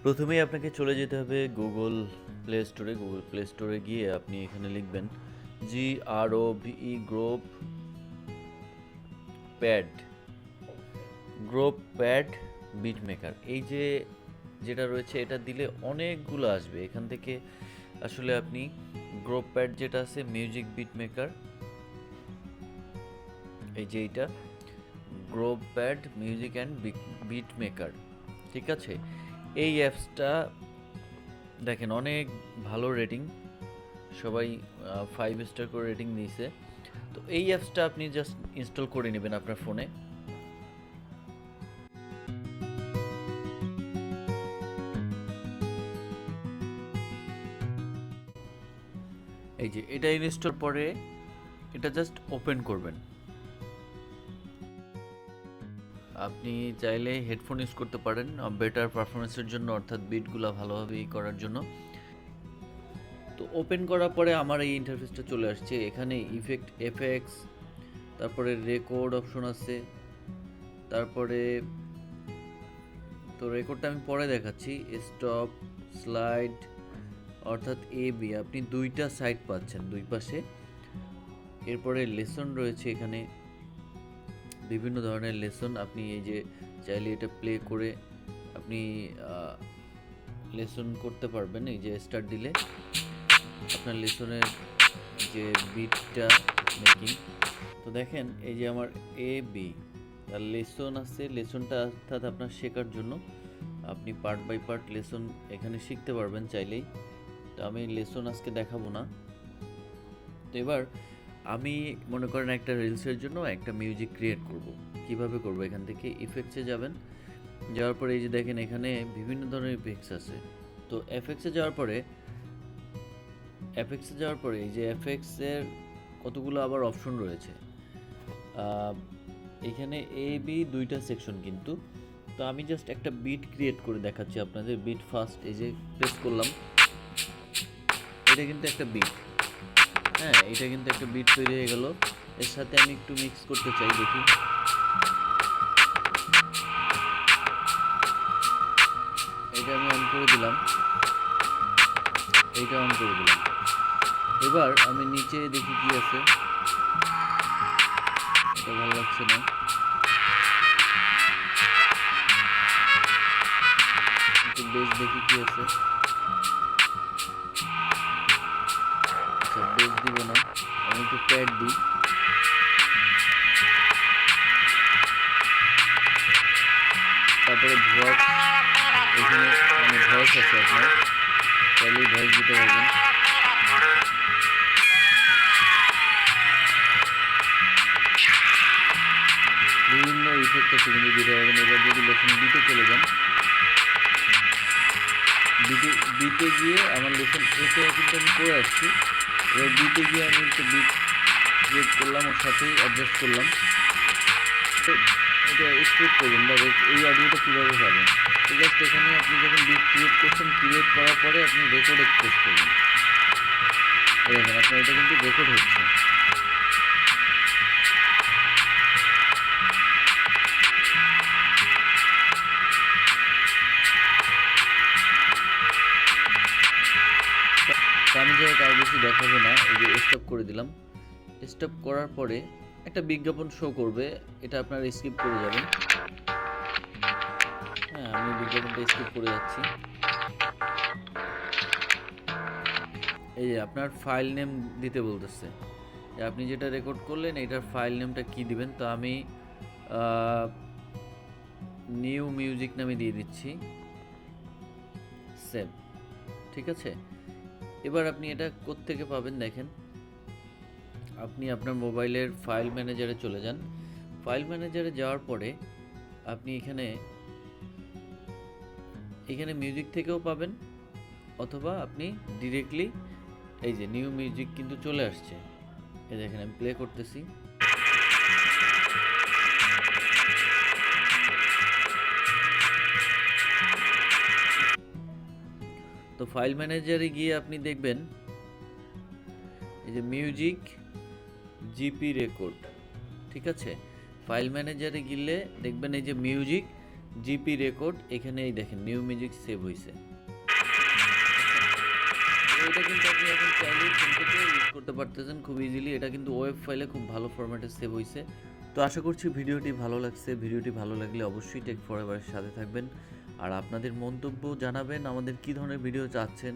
প্রথমেই আপনাকে চলে যেতে হবে গুগল প্লে স্টোরে গিয়ে আপনি এখানে লিখবেন GROVE grove pad beat maker. এই যেটা রয়েছে এটা দিলে অনেকগুলো আসবে। এখান থেকে আসলে আপনি গ্রোভ প্যাড যেটা আছে মিউজিক বিট মেকার, এই যে এইটা grove pad music and beat maker, ঠিক আছে। এই অ্যাপসটা দেখেন অনেক ভালো রেটিং, সবাই 5 স্টার করে রেটিং দিয়েছে। তো এই অ্যাপসটা আপনি জাস্ট ইনস্টল করে নেবেন আপনার ফোনে। এই যে এটা ইনস্টল পরে এটা জাস্ট ওপেন করবেন। আপনি চাইলে হেডফোন ইউজ করতে পারেন বেটার পারফরমেন্সের জন্য, অর্থাৎ বিটগুলো ভালোভাবে করার জন্য। তো ওপেন করার পরে আমার এই ইন্টারফেসটা চলে আসছে। এখানে এফএক্স, তারপরে রেকর্ড অপশন আছে, তারপরে তো রেকর্ডটা আমি পরে দেখাচ্ছি। স্টপ, স্লাইড, অর্থাৎ এ বি, আপনি দুইটা সাইড পাচ্ছেন দুই পাশে। এরপরে লেসন রয়েছে, এখানে বিভিন্ন ধরনের লেসন। আপনি এই যে চাইলে এটা প্লে করে আপনি লেসন করতে পারবেন। এই যে স্টার্ট দিলে আপনার লেসনের যে বিটটা মেকিং, তো দেখেন এই যে আমার এ বি তার লেসন আছে। লেসনটা অর্থাৎ আপনার শেখার জন্য আপনি পার্ট বাই পার্ট লেসন এখানে শিখতে পারবেন চাইলেই। তো আমি লেসন আজকে দেখাবো না। তো এবার আমি মনে করেন একটা রিলসের জন্য একটা মিউজিক ক্রিয়েট করব। কিভাবে করব? এখান থেকে ইফেক্টসে যাবেন, যাওয়ার পরে এই যে দেখেন এখানে বিভিন্ন ধরনের ইফেক্টস আছে। তো এফএক্সে যাওয়ার পরে এই যে এফএক্সের কতগুলো আবার অপশন রয়েছে। এখানে এ বি দুইটা সেকশন কিন্তু। তো আমি জাস্ট একটা বিট ক্রিয়েট করে দেখাচ্ছি আপনাদের। বিট ফার্স্ট এই যে প্রেস করলাম, এটা কিন্তু একটা বিট। হ্যাঁ, এটা কিন্তু একটা বিট তৈরি হয়ে গেল। এর সাথে আমি একটু মিক্স করতে চাই, দেখি। এটা আমি অন করে দিলাম, এইটা অন করে দিলাম। এবার আমি নিচে দেখি কি আছে। এটা ভালো লাগছে না। একটু বেস দেখি কি আছে। আচ্ছা, বেস দিব না, আমি একটু প্যাড দিই। তারপরে ভয়েস, এখানে মানে ভয়েস আছে, আপনার চাইলে ভয়েস দিতে পারবেন। বিভিন্ন ইফেক্ট আছে কিন্তু দিতে পারবেন। এবার যদি লেসন বিটে চলে যান, বিটে গিয়ে আমার লেসন এতে কিন্তু আমি করে আসছি। এবার বিটে গিয়ে আমি একটু বিট ক্রিয়েট করলাম, ওর সাথেই অ্যাডজাস্ট করলাম। তো এটা স্ট্রেট করবেন বা এই অডিওটা কীভাবে পাবেন। তো জাস্ট এখানে আপনি যখন বিট ক্রিয়েট করছেন, ক্রিয়েট করার পরে আপনি রেকর্ড এক্সপ্রেস করবেন। দেখেন আপনার এটা কিন্তু রেকর্ড হচ্ছে। আমি যাই আর বেশি দেখাবো না, এই যে স্টপ করে দিলাম। স্টপ করার পরে একটা বিজ্ঞাপন শো করবে, এটা আপনারা স্কিপ করে যাবেন। হ্যাঁ, আমি বিজ্ঞাপনটা স্কিপ করে যাচ্ছি। এই যে আপনার ফাইল নেম দিতে বলতেছে, আপনি যেটা রেকর্ড করলেন এটার ফাইল নেমটা কি দিবেন। তো আমি নিউ মিউজিক নামে দিয়ে দিচ্ছি, সেভ। ঠিক আছে, এবার আপনি এটা কোত্থেকে পাবেন দেখেন। আপনি আপনার মোবাইলের ফাইল ম্যানেজারে চলে যান। ফাইল ম্যানেজারে যাওয়ার পরে আপনি এখানে মিউজিক থেকেও পাবেন, অথবা আপনি ডিরেক্টলি এই যে নিউ মিউজিক কিন্তু চলে আসছে। এই দেখেন আমি প্লে করতেছি। তো ফাইল ম্যানেজারে গিয়ে আপনি দেখবেন এই যে মিউজিক জিপি রেকর্ড, ঠিক আছে। ফাইল ম্যানেজারে গেলে দেখবেন এই যে মিউজিক জিপি রেকর্ড, এখানেই দেখেন নিউ মিউজিক সেভ হয়েছে। এটা কিন্তু আপনি এখন চাইলেই ফোন থেকে ইউজ করতে পারতেছেন খুব ইজিলি। এটা কিন্তু ওয়েব ফাইলে খুব ভালো ফরম্যাটে সেভ হয়েছে। তো আশা করছি ভিডিওটি ভালো লাগছে। ভিডিওটি ভালো লাগলে অবশ্যই টেক ফরএভারের সাথে থাকবেন আর আপনাদের মন্তব্য জানাবেন, আমাদের কী ধরনের ভিডিও চাচ্ছেন।